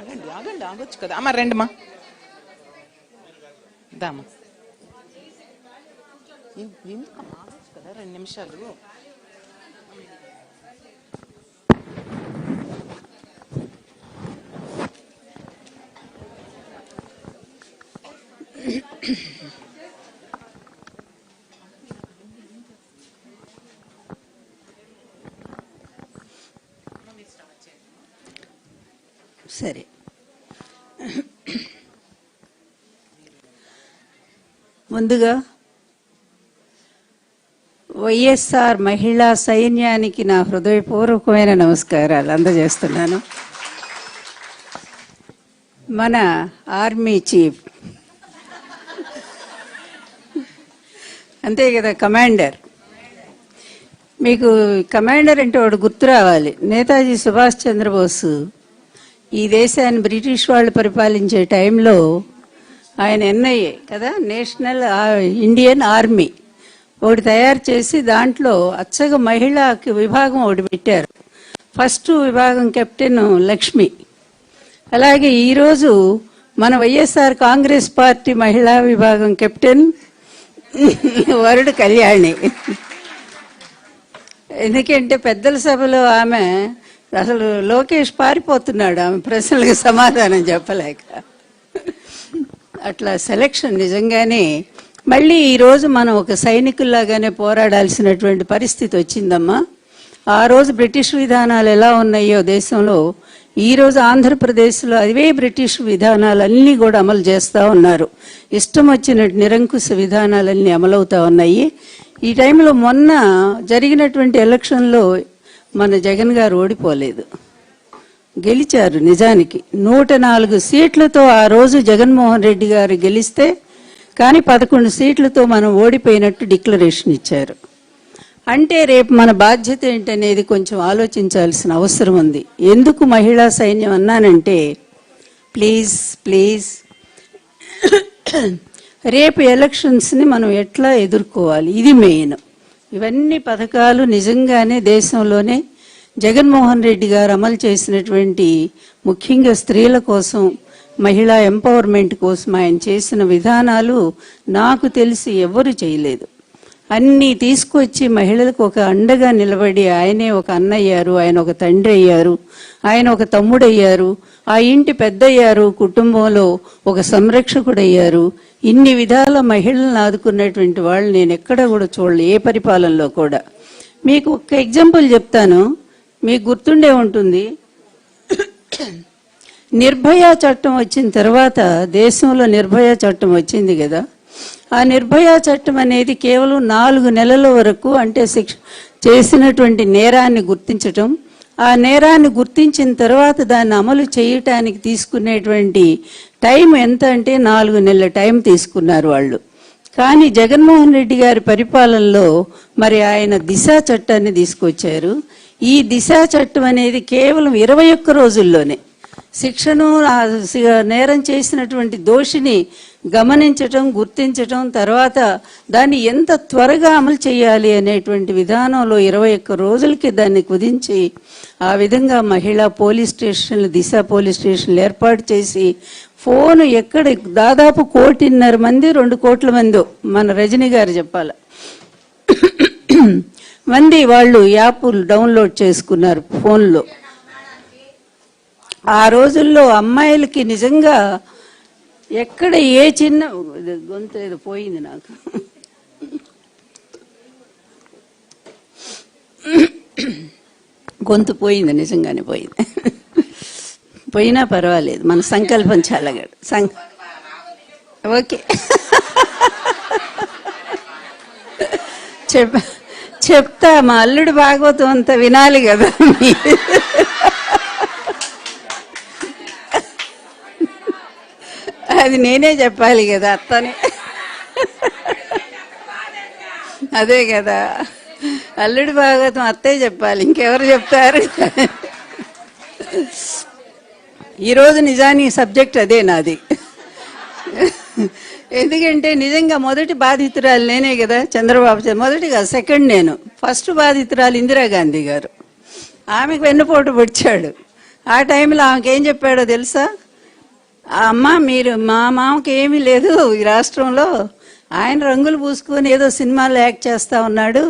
ఆగండి ఆగండి ఆగొచ్చు కదా అమ్మ, రండిమ్మా, దామా, ఎందుకమ్మా ఆగొచ్చు కదా 2 నిమిషాలు. సరే, ముందుగా వైఎస్ఆర్ మహిళా సైన్యానికి నా హృదయపూర్వకమైన నమస్కారాలు అందజేస్తున్నాను. మన ఆర్మీ చీఫ్ అంతే కదా, కమాండర్. మీకు కమాండర్ అంటే వాడు గుర్తు రావాలి. నేతాజీ సుభాష్ చంద్రబోసు ఈ దేశాన్ని బ్రిటిష్ వాళ్ళు పరిపాలించే టైంలో ఆయన ఎన్ఐఏ కదా, నేషనల్ ఇండియన్ ఆర్మీ ఒకటి తయారు చేసి దాంట్లో అచ్చగా మహిళకి విభాగం ఒకటి పెట్టారు. ఫస్ట్ విభాగం కెప్టెన్ లక్ష్మి. అలాగే ఈరోజు మన వైఎస్ఆర్ కాంగ్రెస్ పార్టీ మహిళా విభాగం కెప్టెన్ వరుడు కళ్యాణి. ఎందుకంటే పెద్దల సభలో ఆమె అసలు లోకేష్ పారిపోతున్నాడు ఆమె ప్రశ్నలకు సమాధానం చెప్పలేక. అట్లా సెలక్షన్ నిజంగానే మళ్ళీ ఈరోజు మనం ఒక సైనికుల్లాగానే పోరాడాల్సినటువంటి పరిస్థితి వచ్చిందమ్మా. ఆ రోజు బ్రిటిష్ విధానాలు ఎలా ఉన్నాయో దేశంలో, ఈరోజు ఆంధ్రప్రదేశ్లో అవే బ్రిటిష్ విధానాలన్నీ కూడా అమలు చేస్తూ ఉన్నారు. ఇష్టం వచ్చినట్టు నిరంకుశ విధానాలన్నీ అమలవుతూ ఉన్నాయి. ఈ టైంలో మొన్న జరిగినటువంటి ఎలక్షన్లో మన జగన్ గారు ఓడిపోలేదు, గెలిచారు. నిజానికి 104 సీట్లతో ఆ రోజు జగన్మోహన్ రెడ్డి గారు గెలిస్తే, కానీ 11 సీట్లతో మనం ఓడిపోయినట్టు డిక్లరేషన్ ఇచ్చారు. అంటే రేపు మన బాధ్యత ఏంటనేది కొంచెం ఆలోచించాల్సిన అవసరం ఉంది. ఎందుకు మహిళా సైన్యం అన్నానంటే, ప్లీజ్ ప్లీజ్ రేపు ఎలక్షన్స్ని మనం ఎట్లా ఎదుర్కోవాలి, ఇది మెయిన్. ఇవన్నీ పథకాలు నిజంగానే దేశంలోనే జగన్మోహన్ రెడ్డి గారు అమలు చేసినటువంటి, ముఖ్యంగా స్త్రీల కోసం, మహిళా ఎంపవర్మెంట్ కోసం ఆయన చేసిన విధానాలు నాకు తెలిసి ఎవరు చేయలేదు. అన్నీ తీసుకొచ్చి మహిళలకు ఒక అండగా నిలబడి ఆయనే ఒక అన్నయ్యారు, ఆయన ఒక తండ్రి అయ్యారు, ఆయన ఒక తమ్ముడయ్యారు, ఆ ఇంటి పెద్దయ్యారు, కుటుంబంలో ఒక సంరక్షకుడయ్యారు. ఇన్ని విధాల మహిళలను ఆదుకున్నటువంటి వాళ్ళు నేను ఎక్కడ కూడా చూడలే, ఏ పరిపాలనలో కూడా. మీకు ఒక ఎగ్జాంపుల్ చెప్తాను, మీకు గుర్తుండే ఉంటుంది. నిర్భయ చట్టం వచ్చిన తర్వాత దేశంలో నిర్భయ చట్టం వచ్చింది కదా. ఆ నిర్భయ చట్టం అనేది కేవలం 4 నెలల వరకు, అంటే శిక్ష చేసినటువంటి నేరాన్ని గుర్తించటం, ఆ నేరాన్ని గుర్తించిన తర్వాత దాన్ని అమలు చేయటానికి తీసుకునేటువంటి టైం ఎంత అంటే 4 నెలల టైం తీసుకున్నారు వాళ్ళు. కానీ జగన్మోహన్ రెడ్డి గారి పరిపాలనలో మరి ఆయన దిశా చట్టాన్ని తీసుకొచ్చారు. ఈ దిశా చట్టం అనేది కేవలం 21 రోజుల్లోనే శిక్షను, నేరం చేసినటువంటి దోషిని గమనించటం, గుర్తించటం, తర్వాత దాన్ని ఎంత త్వరగా అమలు చేయాలి అనేటువంటి విధానంలో 21 రోజులకి దాన్ని కుదించి, ఆ విధంగా మహిళా పోలీస్ స్టేషన్లు, దిశ పోలీస్ స్టేషన్లు ఏర్పాటు చేసి, ఫోన్ ఎక్కడ దాదాపు 1.5 మంది 2 కోట్ల మంది మన రజనీ గారు చెప్పాల మంది వాళ్ళు యాప్లు డౌన్లోడ్ చేసుకున్నారు ఫోన్లో. ఆ రోజుల్లో అమ్మాయిలకి నిజంగా ఎక్కడ ఏ చిన్న గొంతు ఏదో పోయింది నాకు, గొంతు పోయింది, నిజంగానే పోయింది. పోయినా పర్వాలేదు, మన సంకల్పం చాలా ఓకే. చెప్తా, మా అల్లుడు భాగవతం అంతా వినాలి కదా. అది నేనే చెప్పాలి కదా, అత్తనే. అదే కదా, అల్లుడి భాగవతం అత్తే చెప్పాలి, ఇంకెవరు చెప్తారు. ఈరోజు నిజానికి సబ్జెక్ట్ అదే నాది. ఎందుకంటే నిజంగా మొదటి బాధితురాలు నేనే కదా, చంద్రబాబు మొదటిగా, సెకండ్ నేను. ఫస్ట్ బాధితురాలు ఇందిరాగాంధీ గారు. ఆమెకు వెన్నుపోటు పొడిచాడు. ఆ టైంలో ఆమెకేం చెప్పాడో తెలుసా? అమ్మ మీరు మా మామకి ఏమీ లేదు ఈ రాష్ట్రంలో, ఆయన రంగులు పూసుకొని ఏదో సినిమాలో యాక్ట్ చేస్తా ఉన్నాడు,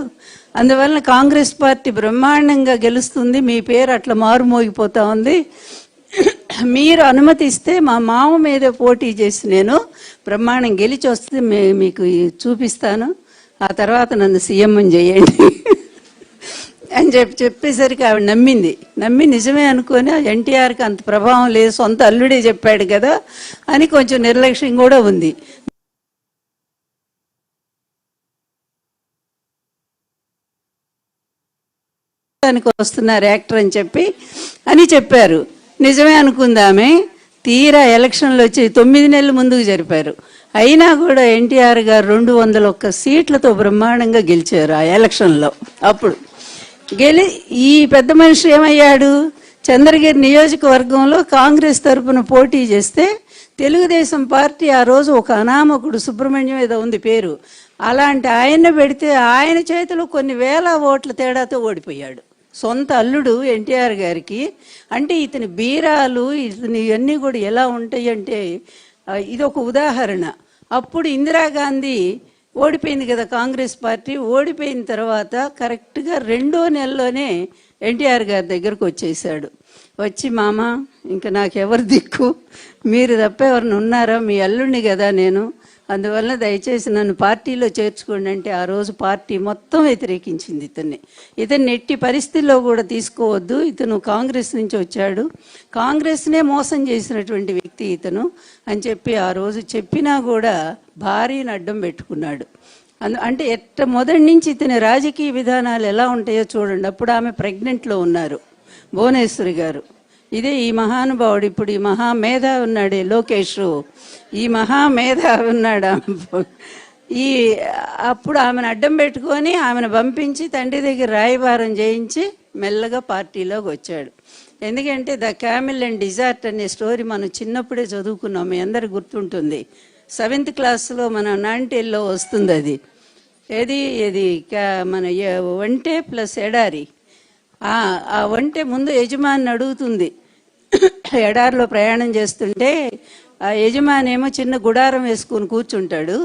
అందువలన కాంగ్రెస్ పార్టీ బ్రహ్మాండంగా గెలుస్తుంది, మీ పేరు అట్లా మారుమోగిపోతా ఉంది, మీరు అనుమతిస్తే మా మామ మీద పోటీ చేసి నేను బ్రహ్మాండం గెలిచి వస్తే మీకు చూపిస్తాను, ఆ తర్వాత నన్ను సీఎం చేయండి అని చెప్పేసరికి ఆవిడ నమ్మి నిజమే అనుకొని ఎన్టీఆర్కి అంత ప్రభావం లేదు, సొంత అల్లుడే చెప్పాడు కదా అని కొంచెం నిర్లక్ష్యం కూడా ఉంది. వస్తున్నారు యాక్టర్ అని చెప్పారు. నిజమే అనుకుందామే. తీరా ఎలక్షన్లు వచ్చి 9 నెలల ముందుకు జరిపారు. అయినా కూడా ఎన్టీఆర్ గారు 201 సీట్లతో బ్రహ్మాండంగా గెలిచారు ఆ ఎలక్షన్లో. అప్పుడు ఈ పెద్ద మనిషి ఏమయ్యాడు? చంద్రగిరి నియోజకవర్గంలో కాంగ్రెస్ తరఫున పోటీ చేస్తే తెలుగుదేశం పార్టీ ఆ రోజు ఒక అనామకుడు సుబ్రహ్మణ్యం ఏదో ఉంది పేరు, అలాంటి ఆయన్ని పెడితే ఆయన చేతిలో కొన్ని వేల ఓట్ల తేడాతో ఓడిపోయాడు. సొంత అల్లుడు ఎన్టీఆర్ గారికి. అంటే ఇతని బీరాలు ఇతని ఇవన్నీ కూడా ఎలా ఉంటాయి అంటే ఇది ఒక ఉదాహరణ. అప్పుడు ఇందిరాగాంధీ ఓడిపోయింది కదా కాంగ్రెస్ పార్టీ. ఓడిపోయిన తర్వాత కరెక్ట్గా 2వ నెలలోనే ఎన్టీఆర్ గారి దగ్గరకు వచ్చేసాడు. వచ్చి మామ ఇంకా నాకెవరు దిక్కు, మీరు తప్ప ఎవరిని ఉన్నారా, మీ అల్లుడిని కదా నేను, అందువల్ల దయచేసి నన్ను పార్టీలో చేర్చుకోండి అంటే ఆ రోజు పార్టీ మొత్తం వ్యతిరేకించింది ఇతన్ని ఎట్టి పరిస్థితుల్లో కూడా తీసుకోవద్దు, ఇతను కాంగ్రెస్ నుంచి వచ్చాడు, కాంగ్రెస్నే మోసం చేసినటువంటి వ్యక్తి ఇతను అని చెప్పి ఆ రోజు చెప్పినా కూడా భార్యను అడ్డం పెట్టుకున్నాడు. అంటే మొదటి నుంచి ఇతని రాజకీయ విధానాలు ఎలా ఉంటాయో చూడండి. అప్పుడు ఆమె ప్రెగ్నెంట్లో ఉన్నారు భువనేశ్వరి గారు. ఇదే ఈ మహానుభావుడు, ఇప్పుడు ఈ మహామేధావి ఉన్నాడే లోకేష్, ఈ మహామేధావి ఉన్నాడు. అప్పుడు ఆమెను అడ్డం పెట్టుకొని ఆమెను పంపించి తండ్రి దగ్గర రాయబారం చేయించి మెల్లగా పార్టీలోకి వచ్చాడు. ఎందుకంటే ద క్యామిల్ అండ్ డిజార్ట్ అనే స్టోరీ మనం చిన్నప్పుడే చదువుకున్నాం, మీ అందరికి గుర్తుంటుంది. 7th క్లాస్లో మన నాంటేల్లో వస్తుంది అది. ఏది మన ఒంటె ప్లస్ ఎడారి. ఆ ఒంటె ముందు యజమాని అడుగుతుంది, ఎడారిలో ప్రయాణం చేస్తుంటే ఆ యజమాని ఏమో చిన్న గుడారం వేసుకుని కూర్చుంటాడు.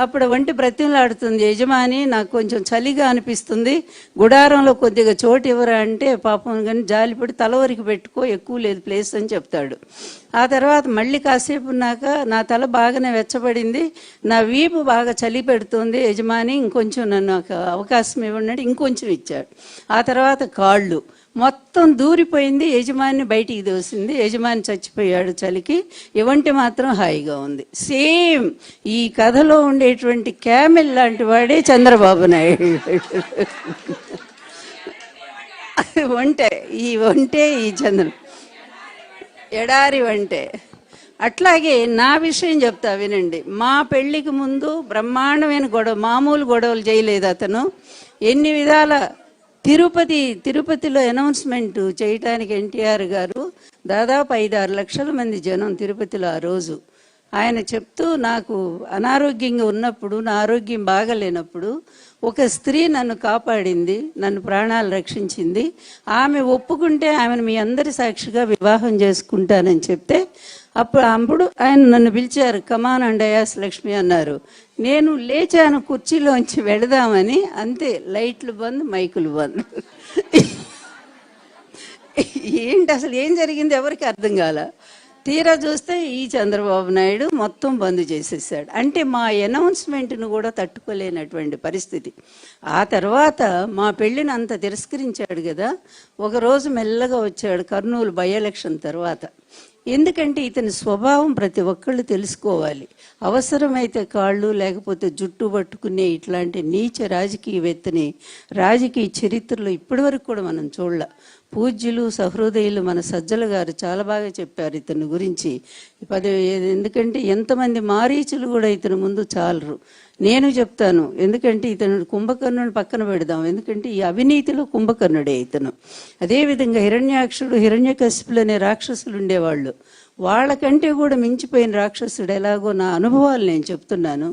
అప్పుడు ఒంటి బ్రతిమలాడుతుంది, యజమాని నాకు కొంచెం చలిగా అనిపిస్తుంది, గుడారంలో కొద్దిగా చోటు ఇవ్వరా అంటే పాపం కానీ జాలిపడి తలవరికి పెట్టుకో, ఎక్కువ లేదు ప్లేస్ అని చెప్తాడు. ఆ తర్వాత మళ్ళీ కాసేపు ఉన్నాక నా తల బాగానే వెచ్చబడింది, నా వీపు బాగా చలి పెడుతుంది యజమాని, ఇంకొంచెం నన్ను అవకాశం ఇవ్వండి, ఇంకొంచెం ఇచ్చాడు. ఆ తర్వాత కాళ్ళు మొత్తం దూరిపోయింది, యజమాని బయటికి దోసింది, యజమాని చచ్చిపోయాడు చలికి, ఇవంటి మాత్రం హాయిగా ఉంది. సేమ్ ఈ కథలో ఉండేటువంటి క్యామెల్ లాంటి వాడే చంద్రబాబు నాయుడు. ఒంటే ఈ ఎడారి వంటే. అట్లాగే నా విషయం చెప్తా వినండి. మా పెళ్లికి ముందు బ్రహ్మాండమైన మామూలు గొడవలు చేయలేదు అతను. ఎన్ని విధాల తిరుపతిలో అనౌన్స్మెంట్ చేయటానికి ఎన్టీఆర్ గారు దాదాపు 5-6 లక్షల మంది జనం తిరుపతిలో ఆ రోజు. ఆయన చెప్తూ నాకు అనారోగ్యంగా ఉన్నప్పుడు, నా ఆరోగ్యం బాగలేనప్పుడు ఒక స్త్రీ నన్ను కాపాడింది, నన్ను ప్రాణాలు రక్షించింది, ఆమె ఒప్పుకుంటే ఆమెను మీ అందరి సాక్షిగా వివాహం చేసుకుంటానని చెప్తే అప్పుడు ఆయన నన్ను పిలిచారు, కమాన్ అండ్ అయాస్ లక్ష్మి అన్నారు. నేను లేచాను కుర్చీలోంచి వెళదామని, అంతే లైట్లు బంద్, మైకులు బంద్. ఏంటి అసలు ఏం జరిగింది ఎవరికి అర్థం కాల. తీరా చూస్తే ఈ చంద్రబాబు నాయుడు మొత్తం బంద్ చేసేసాడు. అంటే మా అనౌన్స్మెంట్ను కూడా తట్టుకోలేనటువంటి పరిస్థితి. ఆ తర్వాత మా పెళ్ళిని అంత తిరస్కరించాడు కదా. ఒకరోజు మెల్లగా వచ్చాడు కర్నూలు బై ఎలక్షన్ తర్వాత. ఎందుకంటే ఇతని స్వభావం ప్రతి ఒక్కళ్ళు తెలుసుకోవాలి. అవసరమైతే కాళ్ళు లేకపోతే జుట్టు పట్టుకునే ఇట్లాంటి నీచ రాజకీయవేత్తని రాజకీయ చరిత్రలో ఇప్పటివరకు కూడా మనం చూడలే. పూజ్యులు సహృదయులు మన సజ్జల గారు చాలా బాగా చెప్పారు ఇతని గురించి. ఎందుకంటే ఎంతమంది మారీచులు కూడా ఇతని ముందు చాలరు. నేను చెప్తాను, ఎందుకంటే ఇతను కుంభకర్ణుని పక్కన పెడదాం, ఎందుకంటే ఈ అవినీతిలో కుంభకర్ణుడే ఇతను. అదేవిధంగా హిరణ్యాక్షుడు, హిరణ్యకశిపులు అనే రాక్షసులు ఉండేవాళ్ళు, వాళ్ళకంటే కూడా మించిపోయిన రాక్షసుడు ఎలాగో నా అనుభవాలు నేను చెప్తున్నాను.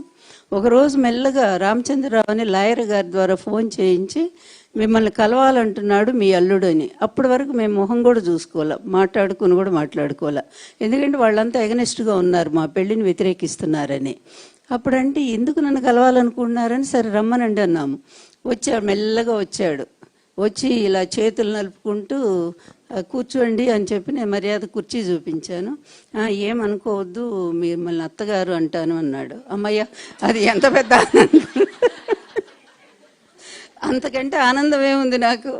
ఒకరోజు మెల్లగా రామచంద్రరావు అని లాయర్ గారి ద్వారా ఫోన్ చేయించి మిమ్మల్ని కలవాలంటున్నాడు మీ అల్లుడు అని. అప్పటి వరకు మేము మొహం కూడా చూసుకోవాలా, మాట్లాడుకోవాలా. ఎందుకంటే వాళ్ళంతా ఎగనెస్ట్గా ఉన్నారు, మా పెళ్ళిని వ్యతిరేకిస్తున్నారని. అప్పుడంటే ఎందుకు నన్ను కలవాలనుకుంటున్నారని, సరే రమ్మనండి అన్నాము. వచ్చాడు, మెల్లగా వచ్చాడు. వచ్చి ఇలా చేతులు నలుపుకుంటూ కూర్చోండి అని చెప్పి నేను మర్యాద కుర్చీ చూపించాను. ఏమనుకోవద్దు, మిమ్మల్ని అత్తగారు అంటాను అన్నాడు. అమ్మయ్య, అది ఎంత పెద్ద ఆనందం! అంతకంటే ఆనందం ఏముంది నాకు.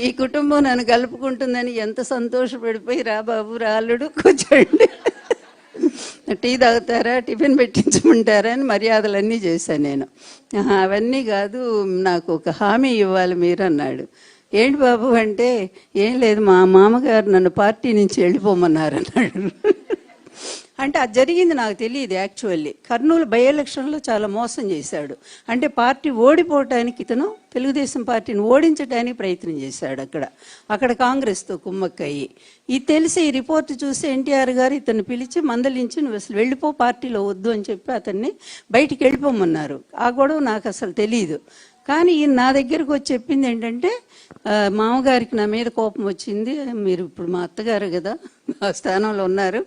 ఈ కుటుంబం నన్ను కలుపుకుంటుందని ఎంత సంతోషపడిపోయి, రా బాబు, రా అల్లుడు, కూర్చోండి, టీ తాగుతారా, టిఫిన్ పెట్టించమంటారా అని మర్యాదలన్నీ చేశాను నేను. అవన్నీ కాదు, నాకు ఒక హామీ ఇవ్వాలి మీరు అన్నాడు. ఏంటి బాబు అంటే, ఏం లేదు, మా మామగారు నన్ను పార్టీ నుంచి వెళ్ళిపోమన్నారు అన్నాడు. అంటే అది జరిగింది నాకు తెలియదు. యాక్చువల్లీ కర్నూలు బై ఎలక్షన్లో చాలా మోసం చేశాడు. అంటే పార్టీ ఓడిపోవటానికి ఇతను తెలుగుదేశం పార్టీని ఓడించడానికి ప్రయత్నం చేశాడు. అక్కడ కాంగ్రెస్తో కుమ్మక్కయ్యి. ఇది తెలిసి ఈ రిపోర్ట్ చూసి ఎన్టీఆర్ గారు ఇతన్ని పిలిచి మందలించి, నువ్వు అసలు వెళ్ళిపో, పార్టీలో వద్దు అని చెప్పి అతన్ని బయటికి వెళ్ళిపోమన్నారు. ఆ గొడవ నాకు అసలు తెలియదు. కానీ ఈయన నా దగ్గరకు వచ్చి చెప్పింది ఏంటంటే, మామగారికి నా మీద కోపం వచ్చింది, మీరు ఇప్పుడు మా అత్తగారు కదా, ఆ స్థానంలో ఉన్నారు,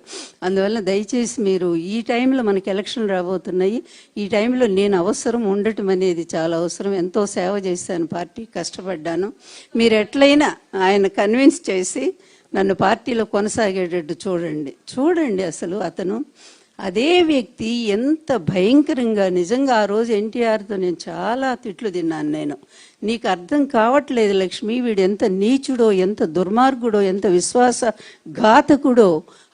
అందువల్ల దయచేసి మీరు ఈ టైంలో మనకి ఎలక్షన్ రాబోతున్నాయి, ఈ టైంలో నేను అవసరం ఉండటం అనేది చాలా అవసరం, ఎంతో సేవ చేశాను, పార్టీ కష్టపడ్డాను, మీరు ఎట్లయినా ఆయన కన్విన్స్ చేసి నన్ను పార్టీలో కొనసాగేటట్టు చూడండి. అసలు అతను అదే వ్యక్తి ఎంత భయంకరంగా, నిజంగా ఆ రోజు ఎన్టీఆర్తో నేను చాలా తిట్లు తిన్నాను నేను. నీకు అర్థం కావట్లేదు లక్ష్మి, వీడు ఎంత నీచుడో, ఎంత దుర్మార్గుడో, ఎంత విశ్వాసఘాతకుడో,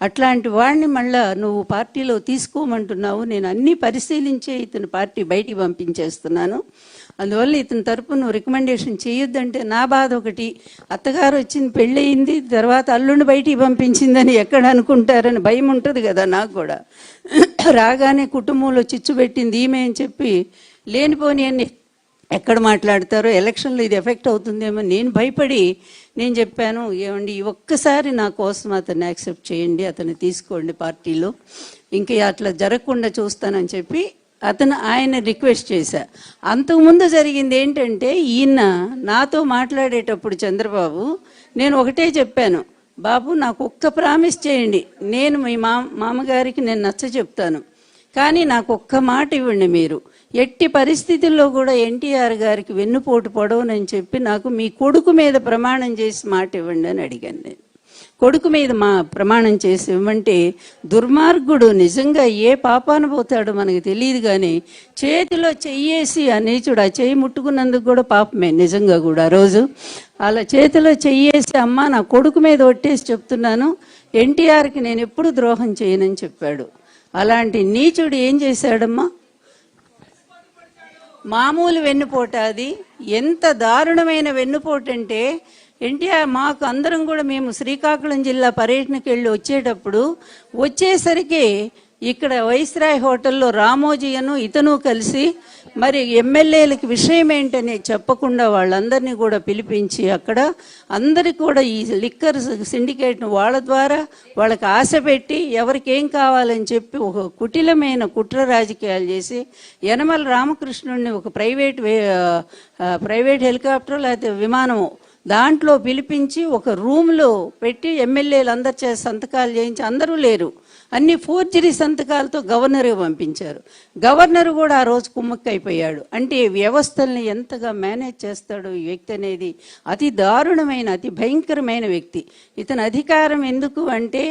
అట్లాంటి వాడిని మళ్ళా నువ్వు పార్టీలో తీసుకోమంటున్నావు. నేను అన్నీ పరిశీలించే ఇతను పార్టీ బయటికి పంపించేస్తున్నాను, అందువల్ల ఇతని తరపు నువ్వు రికమెండేషన్ చేయొద్దంటే నా బాధ ఒకటి, అత్తగారు వచ్చింది, పెళ్ళయింది, తర్వాత అల్లుడిని బయటికి పంపించిందని ఎక్కడ అనుకుంటారని భయం ఉంటుంది కదా నాకు కూడా. రాగానే కుటుంబంలో చిచ్చు పెట్టింది ఈమె అని చెప్పి లేనిపోని అన్ని ఎక్కడ మాట్లాడతారో, ఎలక్షన్లో ఇది ఎఫెక్ట్ అవుతుందేమో నేను భయపడి నేను చెప్పాను, ఏమండి ఒక్కసారి నా కోసం అతన్ని యాక్సెప్ట్ చేయండి, అతన్ని తీసుకోండి పార్టీలో, ఇంకా అట్లా జరగకుండా చూస్తానని చెప్పి ఆయన రిక్వెస్ట్ చేశా. అంతకుముందు జరిగింది ఏంటంటే, ఈయన నాతో మాట్లాడేటప్పుడు చంద్రబాబు నేను ఒకటే చెప్పాను, బాబు నాకు ఒక్క ప్రామిస్ చేయండి, నేను మీ మామగారికి నేను నచ్చ చెప్తాను, కానీ నాకు ఒక్క మాట ఇవ్వండి, మీరు ఎట్టి పరిస్థితుల్లో కూడా ఎన్టీఆర్ గారికి వెన్నుపోటు పడవనని చెప్పి నాకు మీ కొడుకు మీద ప్రమాణం చేసి మాట ఇవ్వండి అని అడిగాను నేను. కొడుకు మీద మా ప్రమాణం చేసి ఇవ్వమంటే, దుర్మార్గుడు నిజంగా ఏ పాపాన పోతాడో మనకు తెలియదు, కానీ చేతిలో చెయ్యేసి ఆ నీచుడు ఆ చెయ్యి ముట్టుకున్నందుకు కూడా పాపమే నిజంగా కూడా. ఆ రోజు అలా చేతిలో చెయ్యేసి, అమ్మ నా కొడుకు మీద ఒట్టేసి చెప్తున్నాను, ఎన్టీఆర్కి నేను ఎప్పుడు ద్రోహం చేయనని చెప్పాడు. అలాంటి నీచుడు ఏం చేశాడమ్మా, మామూలు వెన్నుపోట, అది ఎంత దారుణమైన వెన్నుపోటు అంటే, ఎన్టీఆర్ మాకు అందరం కూడా మేము శ్రీకాకుళం జిల్లా పర్యటనకి వెళ్ళి వచ్చేసరికి ఇక్కడ వైస్రాయ్ హోటల్లో రామోజీయను ఇతను కలిసి మరి ఎమ్మెల్యేలకి విషయం ఏంటనే చెప్పకుండా వాళ్ళందరినీ కూడా పిలిపించి అక్కడ అందరికి కూడా ఈ లిక్కర్ సిండికేట్ను వాళ్ళ ద్వారా వాళ్ళకి ఆశ పెట్టి ఎవరికి ఏం కావాలని చెప్పి ఒక కుటిలమైన కుట్ర రాజకీయాలు చేసి యనమల రామకృష్ణుడిని ఒక ప్రైవేట్ హెలికాప్టర్ లేకపోతే విమానము దాంట్లో పిలిపించి ఒక రూమ్లో పెట్టి ఎమ్మెల్యేలు అందరి చేత సంతకాలు చేయించి, అందరూ లేరు, అన్ని ఫోర్జరీ సంతకాలతో గవర్నర్కి పంపించారు. గవర్నర్ కూడా ఆ రోజు కుమ్మక్కైపోయాడు. అంటే వ్యవస్థల్ని ఎంతగా మేనేజ్ చేస్తాడో ఈ వ్యక్తి అనేది అతి దారుణమైన, అతి భయంకరమైన వ్యక్తి. ఇతని అధికారం ఎందుకు అంటే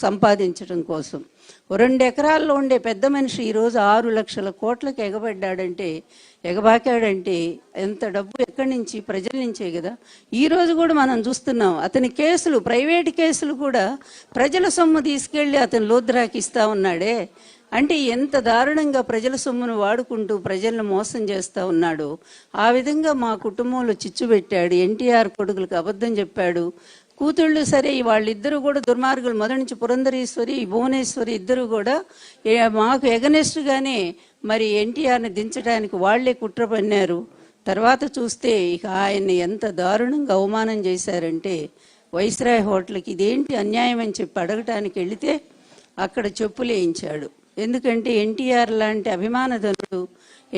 సంపాదించడం కోసం. 2 ఎకరాల్లో ఉండే పెద్ద మనిషి ఈరోజు 6 లక్షల కోట్లకు ఎగబాకాడంటే ఎంత డబ్బు ఎక్కడి నుంచి, ప్రజల నుంచే కదా. ఈరోజు కూడా మనం చూస్తున్నాం అతని కేసులు, ప్రైవేట్ కేసులు కూడా ప్రజల సొమ్ము తీసుకెళ్ళి అతను లోద్రాకి ఇస్తా ఉన్నాడే. అంటే ఎంత దారుణంగా ప్రజల సొమ్మును వాడుకుంటూ ప్రజలను మోసం చేస్తూ ఉన్నాడు. ఆ విధంగా మా కుటుంబంలో చిచ్చు పెట్టాడు. ఎన్టీఆర్ కొడుకులకు అబద్ధం చెప్పాడు. కూతుళ్ళు సరే, వాళ్ళిద్దరూ కూడా దుర్మార్గులు. మొదటి నుంచి పురంధరేశ్వరి, భువనేశ్వరి ఇద్దరు కూడా మాకు ఎగనెస్ట్గానే మరి ఎన్టీఆర్ని దించడానికి వాళ్లే కుట్ర పన్నారు. తర్వాత చూస్తే ఇక ఆయన్ని ఎంత దారుణంగా అవమానం చేశారంటే, వైస్రాయ్ హోటల్కి ఇదేంటి అన్యాయం అని చెప్పి అడగటానికి వెళితే అక్కడ చెప్పులు వేయించాడు. ఎందుకంటే ఎన్టీఆర్ లాంటి అభిమానధనుడు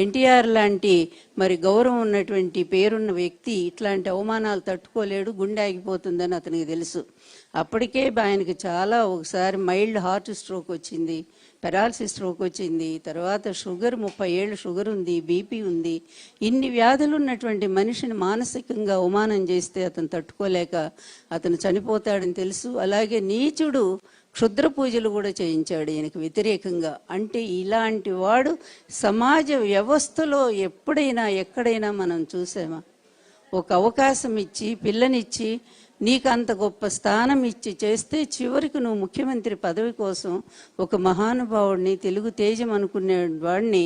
ఎన్టీఆర్ లాంటి మరి గౌరవం ఉన్నటువంటి పేరున్న వ్యక్తి ఇట్లాంటి అవమానాలు తట్టుకోలేడు, గుండె ఆగిపోతుందని అతనికి తెలుసు. అప్పటికే ఆయనకి చాలా ఒకసారి మైల్డ్ హార్ట్ స్ట్రోక్ వచ్చింది, పెరాలసిస్ స్ట్రోక్ వచ్చింది, తర్వాత షుగర్ 30 ఏళ్ళు షుగర్ ఉంది, బీపీ ఉంది. ఇన్ని వ్యాధులు ఉన్నటువంటి మనిషిని మానసికంగా అవమానం చేస్తే అతను తట్టుకోలేక అతను చనిపోతాడని తెలుసు. అలాగే నీచుడు క్షుద్ర పూజలు కూడా చేయించాడు ఈయనకు వ్యతిరేకంగా. అంటే ఇలాంటి వాడు సమాజ వ్యవస్థలో ఎప్పుడైనా ఎక్కడైనా మనం చూసామా? ఒక అవకాశం ఇచ్చి పిల్లనిచ్చి నీకు అంత గొప్ప స్థానం ఇచ్చి చేస్తే చివరికి నువ్వు ముఖ్యమంత్రి పదవి కోసం ఒక మహానుభావుడిని, తెలుగు తేజం అనుకునే వాడిని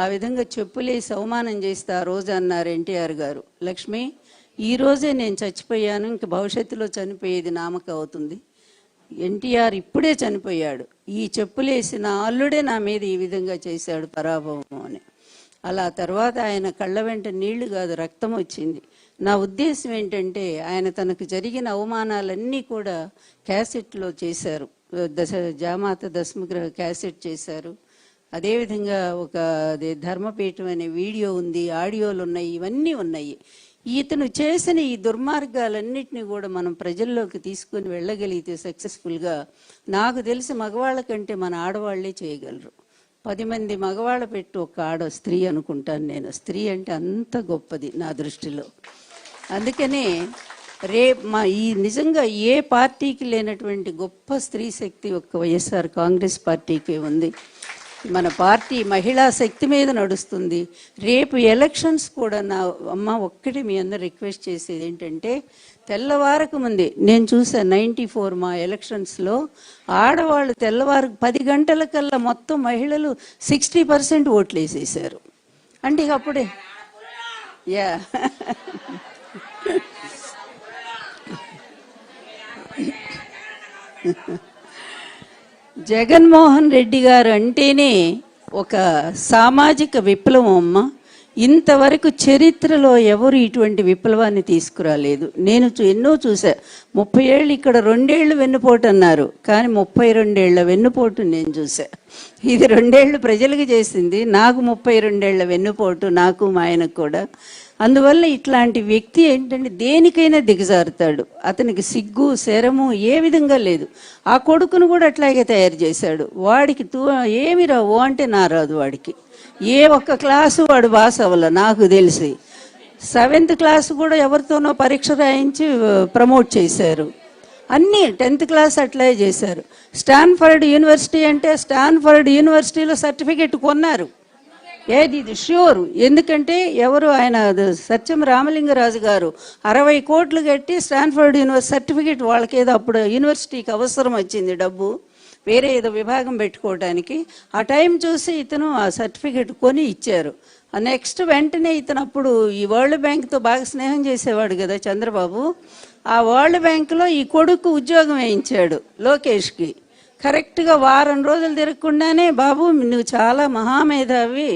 ఆ విధంగా చెప్పులేసి అవమానం చేస్తే ఆ రోజు అన్నారు ఎన్టీఆర్ గారు, లక్ష్మి ఈ రోజే నేను చచ్చిపోయాను, ఇంక భవిష్యత్తులో చనిపోయేది నామక అవుతుంది. ఎన్టీఆర్ ఇప్పుడే చనిపోయాడు, ఈ చెప్పులేసిన అల్లుడే నా మీద ఈ విధంగా చేశాడు పరాభవం అని. అలా తర్వాత ఆయన కళ్ళ వెంట నీళ్లు కాదు రక్తం వచ్చింది. నా ఉద్దేశం ఏంటంటే ఆయన తనకు జరిగిన అవమానాలన్నీ కూడా క్యాసెట్లో చేశారు, జామాత దశమగ్రహ క్యాసెట్ చేశారు. అదేవిధంగా ఒక ధర్మపీఠం అనే వీడియో ఉంది, ఆడియోలు ఉన్నాయి, ఇవన్నీ ఉన్నాయి. ఇతను చేసిన ఈ దుర్మార్గాలన్నింటినీ కూడా మనం ప్రజల్లోకి తీసుకుని వెళ్ళగలిగితే సక్సెస్ఫుల్గా, నాకు తెలిసి మగవాళ్ళ కంటే మన ఆడవాళ్లే చేయగలరు. 10 మంది మగవాళ్ళ పెట్టి ఒక స్త్రీ అనుకుంటాను నేను. స్త్రీ అంటే అంత గొప్పది నా దృష్టిలో. అందుకనే ఈ నిజంగా ఏ పార్టీకి లేనటువంటి గొప్ప స్త్రీ శక్తి ఒక్క వైఎస్ఆర్ కాంగ్రెస్ పార్టీకి ఉంది. మన పార్టీ మహిళా శక్తి మీద నడుస్తుంది. రేపు ఎలక్షన్స్ కూడా నా అమ్మ ఒక్కటి మీ అందరు రిక్వెస్ట్ చేసేది ఏంటంటే, తెల్లవారకు ముందే నేను చూసాను 94 మా ఎలక్షన్స్లో ఆడవాళ్ళు తెల్లవారు 10 గంటలకల్లా మొత్తం మహిళలు 60% ఓట్లు వేసేసారు. అంటే ఇక అప్పుడే యా జగన్మోహన్ రెడ్డి గారు అంటేనే ఒక సామాజిక విప్లవం అమ్మ. ఇంతవరకు చరిత్రలో ఎవరు ఇటువంటి విప్లవాన్ని తీసుకురాలేదు. నేను ఎన్నో చూసా. 30 ఏళ్ళు ఇక్కడ 2 ఏళ్ళు వెన్నుపోటు అన్నారు, కానీ 32 ఏళ్ల వెన్నుపోటు నేను చూసా. ఇది 2 ఏళ్ళు ప్రజలకు చేసింది, నాకు 32 ఏళ్ల వెన్నుపోటు, నాకు మా ఆయనకు కూడా. అందువల్ల ఇట్లాంటి వ్యక్తి ఏంటంటే దేనికైనా దిగజారుతాడు. అతనికి సిగ్గు శరము ఏ విధంగా లేదు. ఆ కొడుకును కూడా అట్లాగే తయారు చేశాడు. వాడికి ఏమి రావు అంటే నా రాదు. వాడికి ఏ ఒక్క క్లాసు వాడు పాస్ అవ్వాల నాకు తెలిసి. 7th క్లాస్ కూడా ఎవరితోనో పరీక్ష రాయించి ప్రమోట్ చేశారు. అన్నీ 10th క్లాస్ అట్లే చేశారు. స్టాన్ఫర్డ్ యూనివర్సిటీ అంటే స్టాన్ఫర్డ్ యూనివర్సిటీలో సర్టిఫికెట్ కొన్నారు. ఏది ఇది ష్యూర్. ఎందుకంటే ఎవరు ఆయన సత్యం రామలింగరాజు గారు 60 కోట్లు కట్టి స్టాన్ఫర్డ్ యూనివర్సిటీ సర్టిఫికెట్, వాళ్ళకి ఏదో అప్పుడు యూనివర్సిటీకి అవసరం వచ్చింది డబ్బు, వేరే ఏదో విభాగం పెట్టుకోవడానికి. ఆ టైం చూసి ఇతను ఆ సర్టిఫికెట్ కొని ఇచ్చారు. నెక్స్ట్ వెంటనే ఇతను అప్పుడు ఈ వరల్డ్ బ్యాంక్తో బాగా స్నేహం చేసేవాడు కదా చంద్రబాబు. ఆ వరల్డ్ బ్యాంకులో ఈ కొడుకు ఉద్యోగం వేయించాడు లోకేష్కి. కరెక్ట్గా వారం రోజులు తిరగకుండానే, బాబు నువ్వు చాలా మహామేధావి,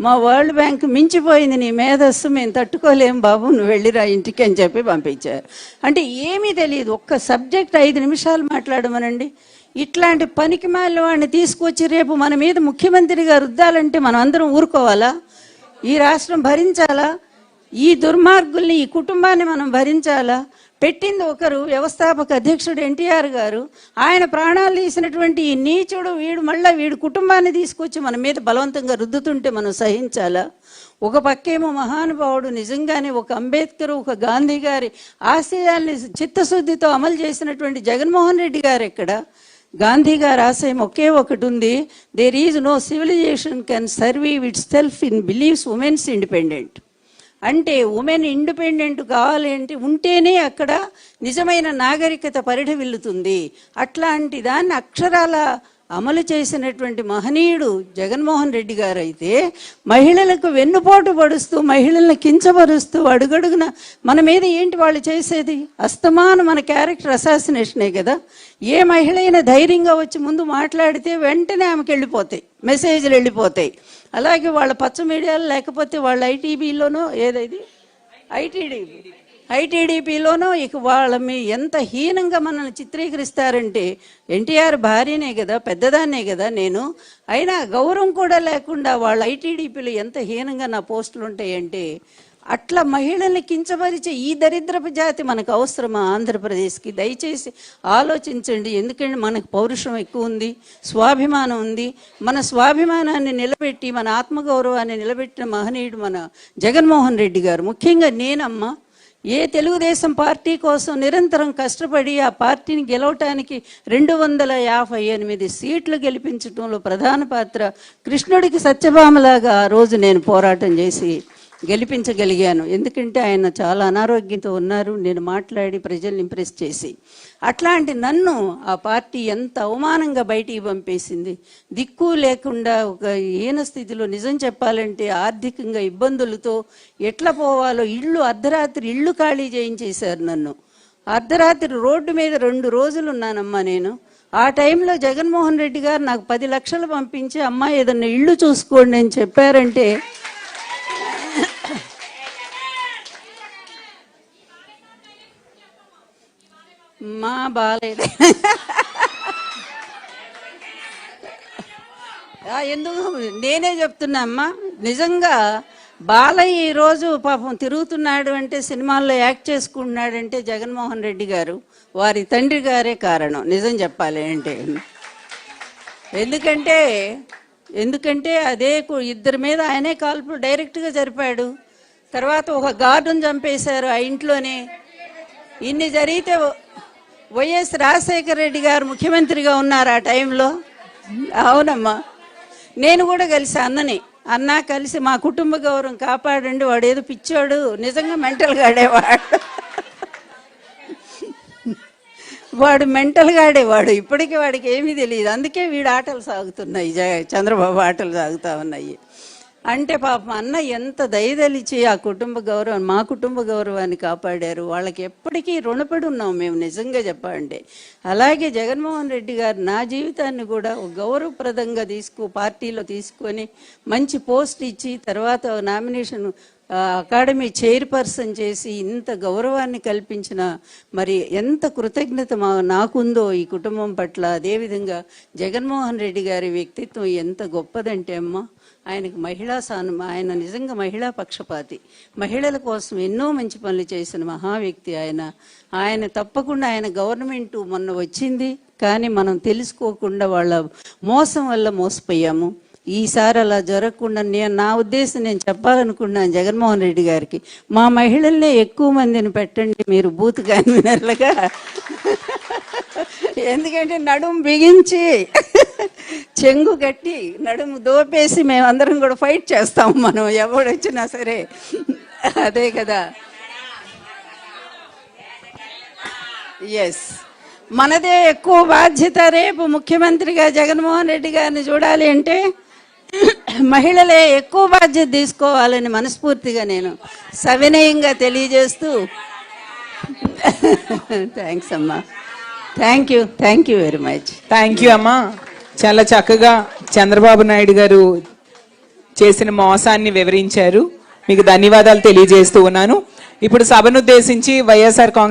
మా వరల్డ్ బ్యాంక్ మించిపోయింది నీ మేధస్సు, మేము తట్టుకోలేం బాబు, నువ్వు వెళ్ళిరా ఇంటికి అని చెప్పి పంపించారు. అంటే ఏమీ తెలియదు. ఒక్క సబ్జెక్ట్ 5 నిమిషాలు మాట్లాడమనండి. ఇట్లాంటి పనికిమాలిన వాడిని తీసుకొచ్చి రేపు మన మీద ముఖ్యమంత్రిగా రుద్దాలంటే మనం అందరం ఊరుకోవాలా? ఈ రాష్ట్రం భరించాలా? ఈ దుర్మార్గుల్ని, ఈ కుటుంబాన్ని మనం భరించాలా? పెట్టింది ఒకరు, వ్యవస్థాపక అధ్యక్షుడు ఎన్టీఆర్ గారు. ఆయన ప్రాణాలు తీసినటువంటి ఈ నీచుడు మళ్ళీ వీడు కుటుంబాన్ని తీసుకొచ్చి మన మీద బలవంతంగా రుద్దుతుంటే మనం సహించాలా? ఒక పక్కేమో మహానుభావుడు, నిజంగానే ఒక అంబేద్కర్, ఒక గాంధీ గారి ఆశయాల్ని చిత్తశుద్ధితో అమలు చేసినటువంటి జగన్మోహన్ రెడ్డి గారు ఎక్కడ? గాంధీ గారి ఆశయం ఒకే ఒకటి ఉంది, there is no civilization can survive itself in believes women's independent. అంటే ఉమెన్ ఇండిపెండెంట్ కావాలంటే ఉంటేనే అక్కడ నిజమైన నాగరికత పరిఢవిల్లుతుంది. అట్లాంటి దాన్ని అక్షరాల అమలు చేసినటువంటి మహనీయుడు జగన్మోహన్ రెడ్డి గారు అయితే మహిళలకు వెన్నుపోటు పడుస్తూ, మహిళలను కించపరుస్తూ అడుగడుగున మన మీద ఏంటి వాళ్ళు చేసేది? అస్తమానం మన క్యారెక్టర్ అసాసినేషనే కదా. ఏ మహిళ అయినా ధైర్యంగా వచ్చి ముందు మాట్లాడితే వెంటనే ఆమెకి వెళ్ళిపోతాయి, మెసేజ్లు వెళ్ళిపోతాయి. అలాగే వాళ్ళ పచ్చ మీడియాలో, లేకపోతే వాళ్ళ ఐటీబీలోనో ఏదైది ఐటీడీపీలోనూ ఇక వాళ్ళని ఎంత హీనంగా మనల్ని చిత్రీకరిస్తారంటే, ఎన్టీఆర్ భార్యనే కదా, పెద్దదాన్నే కదా నేను, అయినా గౌరవం కూడా లేకుండా వాళ్ళు ఐటీడీపీలో ఎంత హీనంగా నా పోస్టులు ఉంటాయంటే, అట్లా మహిళల్ని కించపరిచే ఈ దరిద్రపు జాతి మనకు అవసరమా ఆంధ్రప్రదేశ్కి? దయచేసి ఆలోచించండి. ఎందుకంటే మనకు పౌరుషం ఎక్కువ ఉంది, స్వాభిమానం ఉంది. మన స్వాభిమానాన్ని నిలబెట్టి మన ఆత్మగౌరవాన్ని నిలబెట్టిన మహనీయుడు మన జగన్మోహన్ రెడ్డి గారు. ముఖ్యంగా నేనమ్మా ఏ తెలుగుదేశం పార్టీ కోసం నిరంతరం కష్టపడి ఆ పార్టీని గెలవటానికి 258 సీట్లు గెలిపించడంలో ప్రధాన పాత్ర, కృష్ణుడికి సత్యభామలాగా ఆ రోజు నేను పోరాటం చేసి గెలిపించగలిగాను. ఎందుకంటే ఆయన చాలా అనారోగ్యంతో ఉన్నారు, నేను మాట్లాడి ప్రజల్ని ఇంప్రెస్ చేసి. అట్లాంటి నన్ను ఆ పార్టీ ఎంత అవమానంగా బయటికి పంపేసింది. దిక్కు లేకుండా ఒక హీన స్థితిలో, నిజం చెప్పాలంటే ఆర్థికంగా ఇబ్బందులతో ఎట్లా పోవాలో అర్ధరాత్రి ఇళ్ళు ఖాళీ చేయించేశారు నన్ను. అర్ధరాత్రి రోడ్డు మీద 2 రోజులు ఉన్నానమ్మా నేను. ఆ టైంలో జగన్మోహన్ రెడ్డి గారు నాకు 10 లక్షలు పంపించి, అమ్మా ఏదన్నా ఇళ్ళు చూసుకోండి అని చెప్పారంటే, మా బాలయ్య ఎందుకు నేనే చెప్తున్నా అమ్మా, నిజంగా బాలయ్య ఈరోజు పాపం తిరుగుతున్నాడు అంటే, సినిమాల్లో యాక్ట్ చేసుకుంటున్నాడంటే జగన్మోహన్ రెడ్డి గారు, వారి తండ్రి గారే కారణం నిజం చెప్పాలి అంటే. ఎందుకంటే అదే ఇద్దరి మీద ఆయనే కాల్పులు డైరెక్ట్గా జరిపాడు. తర్వాత ఒక గార్డును చంపేశారు ఆ ఇంట్లోనే. ఇన్ని జరిగితే వైఎస్ రాజశేఖర రెడ్డి గారు ముఖ్యమంత్రిగా ఉన్నారు ఆ టైంలో. అవునమ్మా, నేను కూడా కలిసి అన్నా కలిసి మా కుటుంబ గౌరవం కాపాడండి, వాడు ఏదో పిచ్చోడు, నిజంగా మెంటల్గా ఆడేవాడు, వాడు మెంటల్గా ఆడేవాడు. ఇప్పటికీ వాడికి ఏమీ తెలియదు. అందుకే వీడు ఆటలు సాగుతున్నాయి, చంద్రబాబు ఆటలు సాగుతూ ఉన్నాయి. అంటే పాపం అన్న ఎంత దయదలిచి ఆ కుటుంబ గౌరవం, మా కుటుంబ గౌరవాన్ని కాపాడారు. వాళ్ళకి ఎప్పటికీ రుణపడి ఉన్నాం మేము నిజంగా చెప్పాలంటే. అలాగే జగన్మోహన్ రెడ్డి గారు నా జీవితాన్ని కూడా గౌరవప్రదంగా పార్టీలో తీసుకొని మంచి పోస్ట్ ఇచ్చి, తర్వాత నామినేషన్ అకాడమీ చైర్పర్సన్ చేసి ఇంత గౌరవాన్ని కల్పించిన, మరి ఎంత కృతజ్ఞత నాకుందో ఈ కుటుంబం పట్ల. అదేవిధంగా జగన్మోహన్ రెడ్డి గారి వ్యక్తిత్వం ఎంత గొప్పదంటే అమ్మ, ఆయనకు ఆయన నిజంగా మహిళా పక్షపాతి, మహిళల కోసం ఎన్నో మంచి పనులు చేసిన మహా వ్యక్తి ఆయన తప్పకుండా ఆయన గవర్నమెంట్ మొన్న వచ్చింది, కానీ మనం తెలుసుకోకుండా వాళ్ళ మోసం వల్ల మోసపోయాము. ఈసారి అలా జరగకుండా నా ఉద్దేశం నేను చెప్పాలనుకున్నాను జగన్మోహన్ రెడ్డి గారికి, మా మహిళల్నే ఎక్కువ మందిని పెట్టండి మీరు బూత్ కన్వీనర్లుగా. ఎందుకంటే నడుము బిగించి చెంగు కట్టి నడుము దోపేసి మేమందరం కూడా ఫైట్ చేస్తాం, మనం ఎవడొచ్చినా సరే. అదే కదా, ఎస్, మనదే ఎక్కువ బాధ్యత. రేపు ముఖ్యమంత్రిగా జగన్మోహన్ రెడ్డి గారిని చూడాలి అంటే మహిళలే ఎక్కువ బాధ్యత తీసుకోవాలని మనస్ఫూర్తిగా నేను సవినయంగా తెలియజేస్తూ, థ్యాంక్స్ అమ్మా, thank you very much. Thank you అమ్మా. చాలా చక్కగా చంద్రబాబు నాయుడు గారు చేసిన మోసాన్ని వివరించారు. మీకు ధన్యవాదాలు తెలియజేస్తూ ఉన్నాను. ఇప్పుడు సభను ఉద్దేశించి వైఎస్ఆర్ కాంగ్రెస్